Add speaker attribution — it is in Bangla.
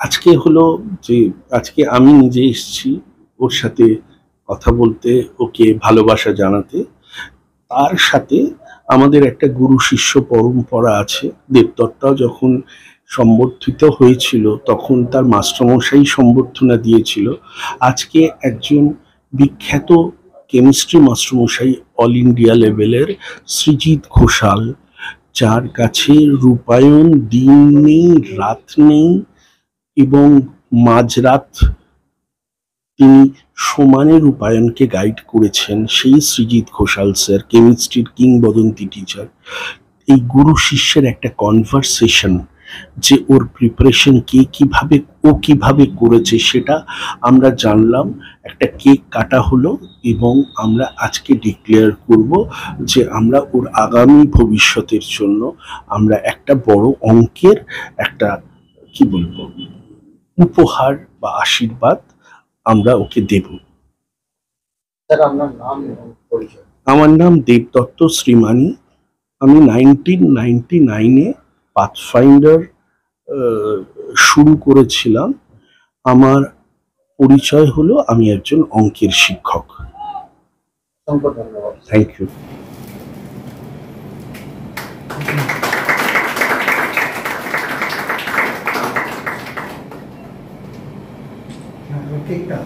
Speaker 1: আজকে হলো যে আজকে আমি নিজে এসেছি ওর সাথে কথা বলতে, ওকে ভালোবাসা জানাতে। তার সাথে আমাদের একটা গুরু শিষ্য পরম্পরা আছে। দেবদত্তাও যখন সম্বর্ধিত হয়েছিল তখন তার মাস্টারমশাই সম্বর্ধনা দিয়েছিল। আজকে একজন বিখ্যাত কেমিস্ট্রি মাস্টারমশাই, অল ইন্ডিয়া লেভেলের, সৃজিত ঘোষাল, যার কাছে রূপায়ণ দিন নেই রাত নেই এবং মাঝরাত তিনি সমানে রূপায়ণকে গাইড করেছেন, সেই সৃজিত ঘোষাল স্যার, কেমিস্ট্রির কিংবদন্তি টিচার। এই গুরু শিষ্যের একটা কনভারসেশন, যে ওর প্রিপারেশন কিভাবে করেছে সেটা আমরা জানলাম। একটা কেক কাটা হলো এবং আমরা আজকে ডিক্লেয়ার করব যে আমরা ওর আগামী ভবিষ্যতের জন্য আমরা একটা বড় অঙ্কের একটা কি বলবো উপহার বা আশীর্বাদ আমরা ওকে দেব। আমার নাম দেবদত্ত শ্রীমানি। আমি 1999-এ পাথফাইন্ডার শুরু করেছিলাম। আমার পরিচয় হলো আমি একজন অঙ্কের শিক্ষক। Thank you.
Speaker 2: কেকটা